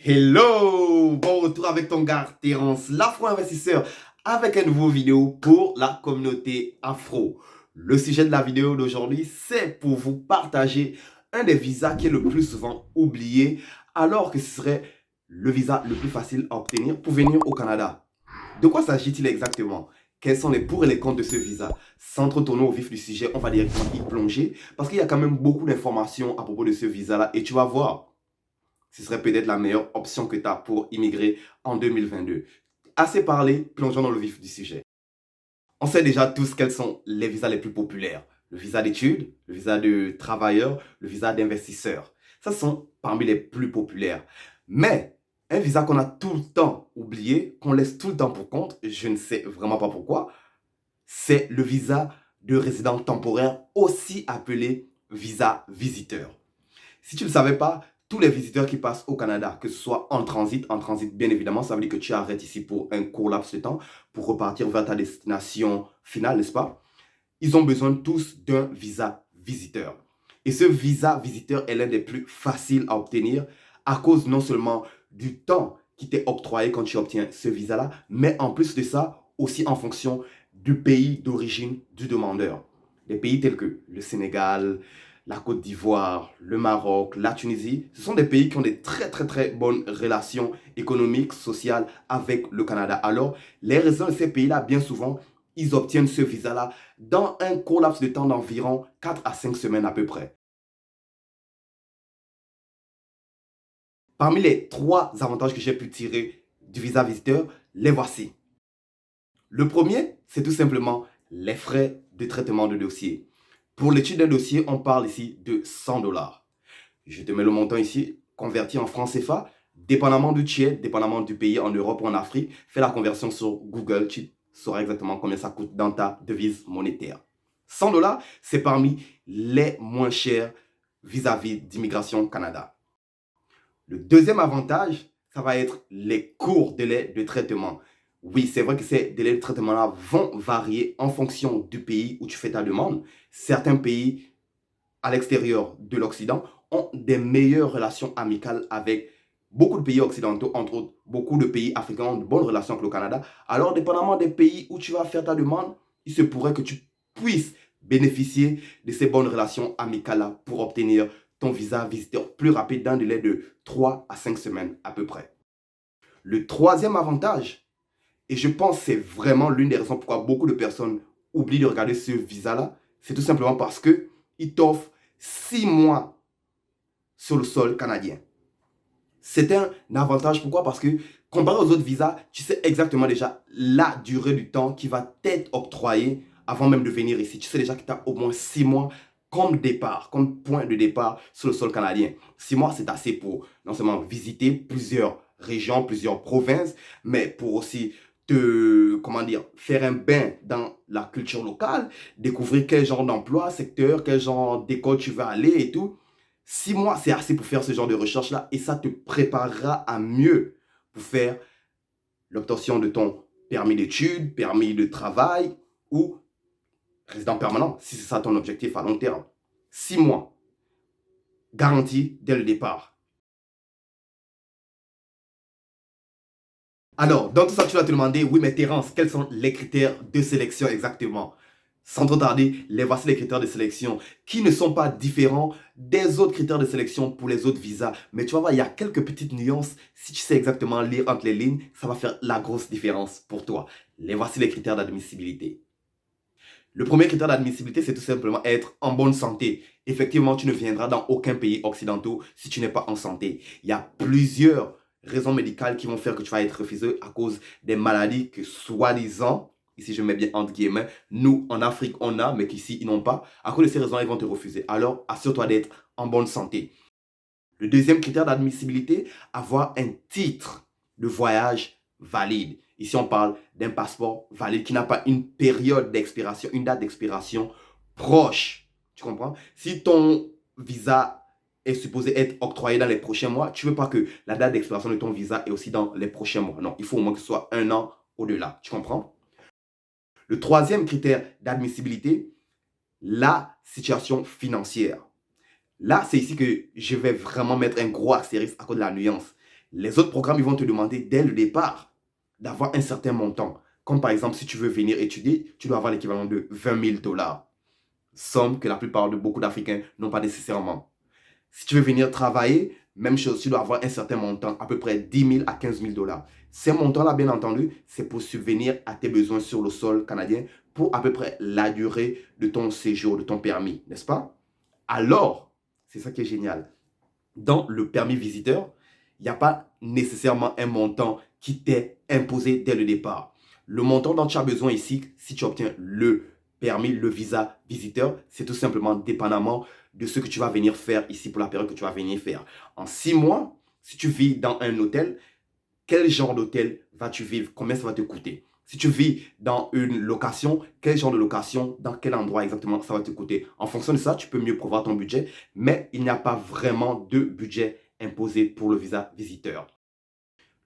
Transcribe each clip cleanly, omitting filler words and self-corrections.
Hello! Bon retour avec ton gars Terence, l'afro-investisseur, avec une nouvelle vidéo pour la communauté afro. Le sujet de la vidéo d'aujourd'hui, c'est pour vous partager un des visas qui est le plus souvent oublié, alors que ce serait le visa le plus facile à obtenir pour venir au Canada. De quoi s'agit-il exactement? Quels sont les pour et les contre de ce visa? Sans trop tourner au vif du sujet, on va directement y plonger, parce qu'il y a quand même beaucoup d'informations à propos de ce visa-là, et tu vas voir. Ce serait peut-être la meilleure option que tu as pour immigrer en 2022. Assez parlé, plongeons dans le vif du sujet. On sait déjà tous quels sont les visas les plus populaires. Le visa d'études, le visa de travailleur, le visa d'investisseur. Ça sont parmi les plus populaires. Mais un visa qu'on a tout le temps oublié, qu'on laisse tout le temps pour compte, je ne sais vraiment pas pourquoi, c'est le visa de résident temporaire, aussi appelé visa visiteur. Si tu ne le savais pas, tous les visiteurs qui passent au Canada, que ce soit en transit bien évidemment, ça veut dire que tu arrêtes ici pour un court laps de temps, pour repartir vers ta destination finale, n'est-ce pas? Ils ont besoin tous d'un visa visiteur. Et ce visa visiteur est l'un des plus faciles à obtenir à cause non seulement du temps qui t'est octroyé quand tu obtiens ce visa-là, mais en plus de ça, aussi en fonction du pays d'origine du demandeur. Des pays tels que le Sénégal, la Côte d'Ivoire, le Maroc, la Tunisie, ce sont des pays qui ont des très bonnes relations économiques, sociales avec le Canada. Alors, les résidents de ces pays-là, bien souvent, ils obtiennent ce visa-là dans un court laps de temps d'environ 4 à 5 semaines à peu près. Parmi les 3 avantages que j'ai pu tirer du visa visiteur, les voici. Le premier, c'est tout simplement les frais de traitement de dossier. Pour l'étude d'un dossier, on parle ici de 100 $. Je te mets le montant ici, converti en francs CFA, dépendamment du tiers, dépendamment du pays, en Europe ou en Afrique. Fais la conversion sur Google, tu sauras exactement combien ça coûte dans ta devise monétaire. 100 $, c'est parmi les moins chers vis-à-vis d'Immigration Canada. Le deuxième avantage, ça va être les courts délais de traitement. Oui, c'est vrai que ces délais de traitement-là vont varier en fonction du pays où tu fais ta demande. Certains pays à l'extérieur de l'Occident ont des meilleures relations amicales avec beaucoup de pays occidentaux, entre autres beaucoup de pays africains ont de bonnes relations avec le Canada. Alors, dépendamment des pays où tu vas faire ta demande, il se pourrait que tu puisses bénéficier de ces bonnes relations amicales-là pour obtenir ton visa visiteur plus rapide dans un délai de 3 à 5 semaines à peu près. Le troisième avantage, et je pense que c'est vraiment l'une des raisons pourquoi beaucoup de personnes oublient de regarder ce visa-là, c'est tout simplement parce qu'il t'offre 6 mois sur le sol canadien. C'est un avantage. Pourquoi? Parce que comparé aux autres visas, tu sais exactement déjà la durée du temps qui va t'être octroyée avant même de venir ici. Tu sais déjà que tu as au moins 6 mois comme départ, comme point de départ sur le sol canadien. 6 mois, c'est assez pour non seulement visiter plusieurs régions, plusieurs provinces, mais pour aussi comment dire, faire un bain dans la culture locale, découvrir quel genre d'emploi, secteur, quel genre d'école tu vas aller et tout. 6 mois, c'est assez pour faire ce genre de recherche-là et ça te préparera à mieux pour faire l'obtention de ton permis d'études, permis de travail ou résident permanent, si c'est ça ton objectif à long terme. 6 mois, garanti dès le départ. Alors, dans tout ça, tu vas te demander, oui, mais Terence, quels sont les critères de sélection exactement? Sans trop tarder, les voici les critères de sélection qui ne sont pas différents des autres critères de sélection pour les autres visas. Mais tu vas voir, il y a quelques petites nuances. Si tu sais exactement lire entre les lignes, ça va faire la grosse différence pour toi. Les voici les critères d'admissibilité. Le premier critère d'admissibilité, c'est tout simplement être en bonne santé. Effectivement, tu ne viendras dans aucun pays occidental si tu n'es pas en santé. Il y a plusieurs raisons médicales qui vont faire que tu vas être refusé à cause des maladies que soi-disant, ici je mets bien entre guillemets, nous en Afrique on a, mais qu'ici ils n'ont pas. À cause de ces raisons, ils vont te refuser. Alors, assure-toi d'être en bonne santé. Le deuxième critère d'admissibilité, avoir un titre de voyage valide. Ici, on parle d'un passeport valide qui n'a pas une période d'expiration, une date d'expiration proche. Tu comprends? Si ton visa est supposé être octroyé dans les prochains mois, tu ne veux pas que la date d'expiration de ton visa est aussi dans les prochains mois. Non, il faut au moins que ce soit 1 an au-delà. Tu comprends? Le troisième critère d'admissibilité, la situation financière. Là, c'est ici que je vais vraiment mettre un gros astérisque à cause de la nuance. Les autres programmes, ils vont te demander dès le départ d'avoir un certain montant. Comme par exemple, si tu veux venir étudier, tu dois avoir l'équivalent de 20 000 dollars. Somme que la plupart de beaucoup d'Africains n'ont pas nécessairement. Si tu veux venir travailler, même chose, tu dois avoir un certain montant, à peu près 10 000 à 15 000 dollars. Ces montants-là, bien entendu, c'est pour subvenir à tes besoins sur le sol canadien pour à peu près la durée de ton séjour, de ton permis, n'est-ce pas? Alors, c'est ça qui est génial. Dans le permis visiteur, il n'y a pas nécessairement un montant qui t'est imposé dès le départ. Le montant dont tu as besoin ici, si tu obtiens le permis, le visa visiteur, c'est tout simplement dépendamment de ce que tu vas venir faire ici pour la période que tu vas venir faire. En 6 mois, si tu vis dans un hôtel, quel genre d'hôtel vas-tu vivre? Combien ça va te coûter? Si tu vis dans une location, quel genre de location, dans quel endroit exactement ça va te coûter? En fonction de ça, tu peux mieux prévoir ton budget, mais il n'y a pas vraiment de budget imposé pour le visa visiteur.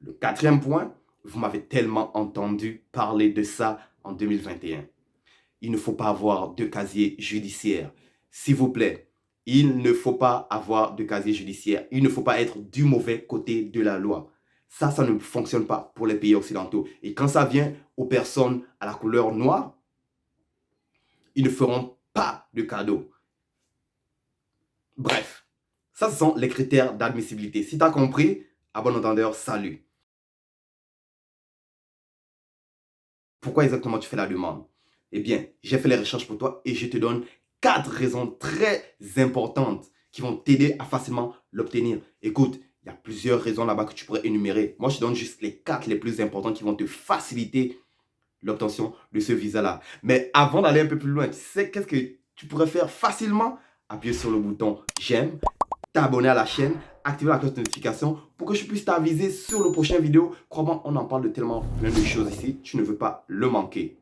Le quatrième point, vous m'avez tellement entendu parler de ça en 2021. Il ne faut pas avoir de casier judiciaire. S'il vous plaît, il ne faut pas avoir de casier judiciaire. Il ne faut pas être du mauvais côté de la loi. Ça ne fonctionne pas pour les pays occidentaux. Et quand ça vient aux personnes à la couleur noire, ils ne feront pas de cadeau. Bref, ça ce sont les critères d'admissibilité. Si tu as compris, à bon entendeur, salut. Pourquoi exactement tu fais la demande? Eh bien, j'ai fait les recherches pour toi et je te donne 4 raisons très importantes qui vont t'aider à facilement l'obtenir. Écoute, il y a plusieurs raisons là-bas que tu pourrais énumérer. Moi, je te donne juste les 4 les plus importantes qui vont te faciliter l'obtention de ce visa-là. Mais avant d'aller un peu plus loin, tu sais qu'est-ce que tu pourrais faire facilement? Appuyer sur le bouton j'aime, t'abonner à la chaîne, activer la cloche de notification pour que je puisse t'aviser sur le prochain vidéo. Crois-moi, on en parle de tellement plein de choses ici, tu ne veux pas le manquer.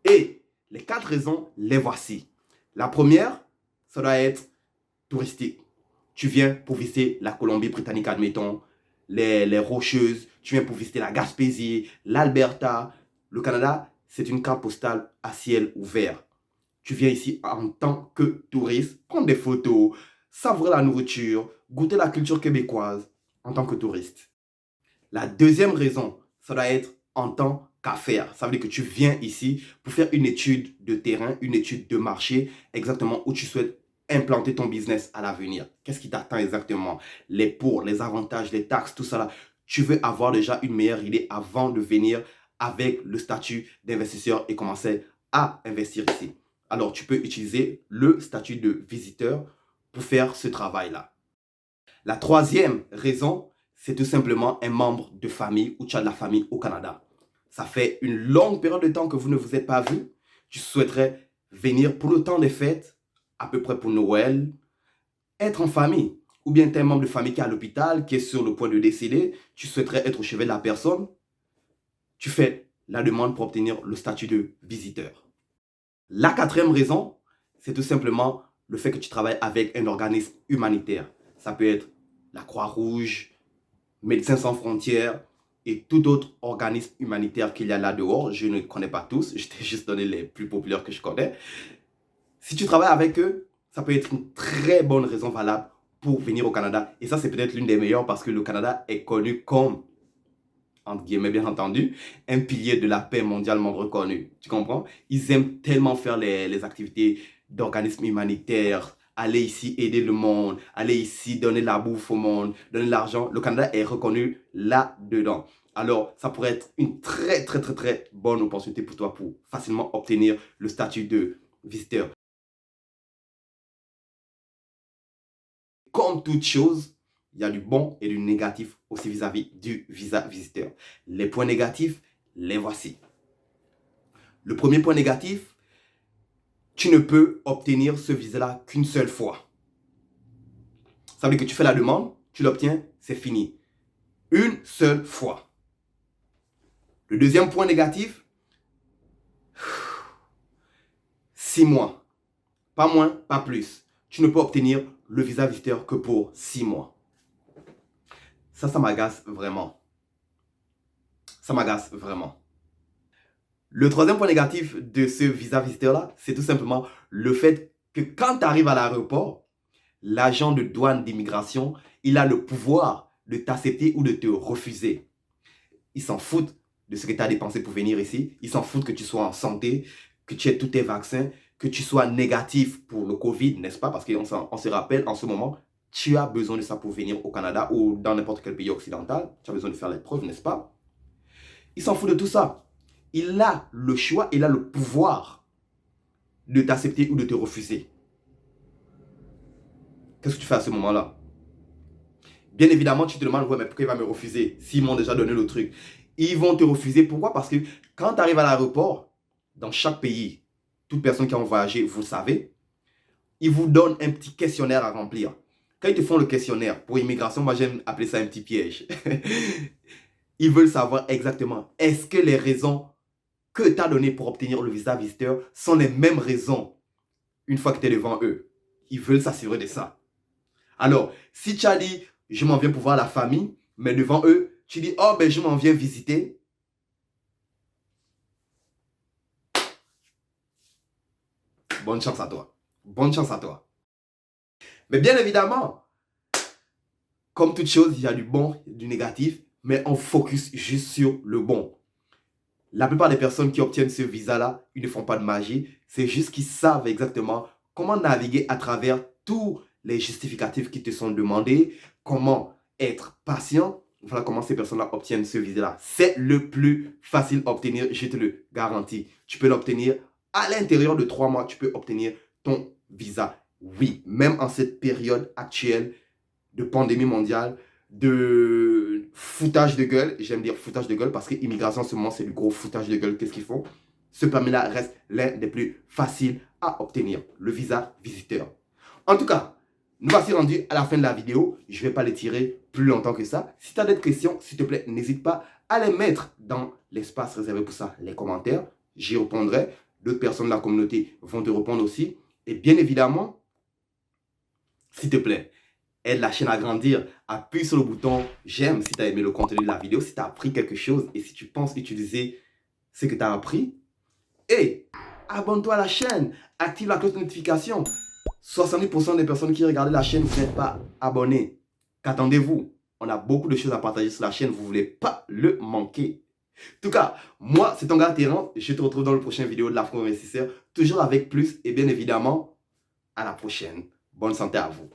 Et les 4 raisons, les voici. La première, ça doit être touristique. Tu viens pour visiter la Colombie-Britannique, admettons, les Rocheuses, tu viens pour visiter la Gaspésie, l'Alberta. Le Canada, c'est une carte postale à ciel ouvert. Tu viens ici en tant que touriste, prendre des photos, savourer la nourriture, goûter la culture québécoise en tant que touriste. La deuxième raison, ça doit être en tant qu'affaire. Ça veut dire que tu viens ici pour faire une étude de terrain, une étude de marché, exactement où tu souhaites implanter ton business à l'avenir. Qu'est-ce qui t'attend exactement? Les pour, les avantages, les taxes, tout ça là. Tu veux avoir déjà une meilleure idée avant de venir avec le statut d'investisseur et commencer à investir ici. Alors, tu peux utiliser le statut de visiteur pour faire ce travail-là. La troisième raison, c'est tout simplement un membre de famille ou tu as de la famille au Canada. Ça fait une longue période de temps que vous ne vous êtes pas vus. Tu souhaiterais venir pour le temps des fêtes, à peu près pour Noël, être en famille. Ou bien tu es un membre de famille qui est à l'hôpital, qui est sur le point de décéder, tu souhaiterais être au chevet de la personne. Tu fais la demande pour obtenir le statut de visiteur. La quatrième raison, c'est tout simplement le fait que tu travailles avec un organisme humanitaire. Ça peut être la Croix-Rouge, Médecins sans frontières et tout autre organisme humanitaire qu'il y a là dehors. Je ne connais pas tous, je t'ai juste donné les plus populaires que je connais. Si tu travailles avec eux, ça peut être une très bonne raison valable pour venir au Canada. Et ça, c'est peut-être l'une des meilleures parce que le Canada est connu comme, entre guillemets bien entendu, un pilier de la paix mondialement reconnu. Tu comprends? Ils aiment tellement faire les activités d'organismes humanitaires, aller ici aider le monde, aller ici donner la bouffe au monde, donner l'argent. Le Canada est reconnu là-dedans. Alors, ça pourrait être une très bonne opportunité pour toi pour facilement obtenir le statut de visiteur. Comme toute chose, il y a du bon et du négatif aussi vis-à-vis du visa visiteur. Les points négatifs, les voici. Le premier point négatif, tu ne peux obtenir ce visa-là qu'une seule fois. Ça veut dire que tu fais la demande, tu l'obtiens, c'est fini. Une seule fois. Le deuxième point négatif, 6 mois. Pas moins, pas plus. Tu ne peux obtenir le visa visiteur que pour 6 mois. Ça m'agace vraiment. Ça m'agace vraiment. Le troisième point négatif de ce visa visiteur-là, c'est tout simplement le fait que quand tu arrives à l'aéroport, l'agent de douane d'immigration, il a le pouvoir de t'accepter ou de te refuser. Ils s'en foutent de ce que tu as dépensé pour venir ici. Ils s'en foutent que tu sois en santé, que tu aies tous tes vaccins, que tu sois négatif pour le Covid, n'est-ce pas? Parce qu'on se rappelle, en ce moment, tu as besoin de ça pour venir au Canada ou dans n'importe quel pays occidental. Tu as besoin de faire l'épreuve, n'est-ce pas? Il s'en fout de tout ça. Il a le choix, il a le pouvoir de t'accepter ou de te refuser. Qu'est-ce que tu fais à ce moment-là? Bien évidemment, tu te demandes, ouais, mais pourquoi il va me refuser s'ils m'ont déjà donné le truc? Ils vont te refuser. Pourquoi? Parce que quand tu arrives à l'aéroport, dans chaque pays, toute personne qui a voyagé, vous le savez, ils vous donnent un petit questionnaire à remplir. Quand ils te font le questionnaire pour immigration, moi j'aime appeler ça un petit piège. Ils veulent savoir exactement, est-ce que les raisons que tu as données pour obtenir le visa visiteur sont les mêmes raisons une fois que tu es devant eux? Ils veulent s'assurer de ça. Alors, si tu as dit, je m'en viens pour voir la famille, mais devant eux, tu dis, oh ben je m'en viens visiter. Bonne chance à toi. Bonne chance à toi. Mais bien évidemment, comme toute chose, il y a du bon et du négatif, mais on focus juste sur le bon. La plupart des personnes qui obtiennent ce visa-là, ils ne font pas de magie. C'est juste qu'ils savent exactement comment naviguer à travers tous les justificatifs qui te sont demandés, comment être patient. Voilà comment ces personnes-là obtiennent ce visa-là. C'est le plus facile à obtenir, je te le garantis. Tu peux l'obtenir à l'intérieur de 3 mois, tu peux obtenir ton visa. Oui, même en cette période actuelle de pandémie mondiale, de foutage de gueule. J'aime dire foutage de gueule parce que l'immigration en ce moment, c'est du gros foutage de gueule. Qu'est-ce qu'ils font? Ce permis-là reste l'un des plus faciles à obtenir, le visa visiteur. En tout cas, nous voici rendus à la fin de la vidéo. Je ne vais pas l'étirer plus longtemps que ça. Si tu as d'autres questions, s'il te plaît, n'hésite pas à les mettre dans l'espace réservé pour ça, les commentaires. J'y répondrai. D'autres personnes de la communauté vont te répondre aussi. Et bien évidemment, s'il te plaît, aide la chaîne à grandir. Appuie sur le bouton j'aime si tu as aimé le contenu de la vidéo, si tu as appris quelque chose et si tu penses utiliser ce que tu as appris. Et abonne-toi à la chaîne, active la cloche de notification. 70% des personnes qui regardent la chaîne, vous n'êtes pas abonnés. Qu'attendez-vous? On a beaucoup de choses à partager sur la chaîne, vous ne voulez pas le manquer. En tout cas, moi, c'est ton gars Terran. Je te retrouve dans le prochain vidéo de l'Afro Investisseur, toujours avec plus et bien évidemment, à la prochaine. Bonne santé à vous.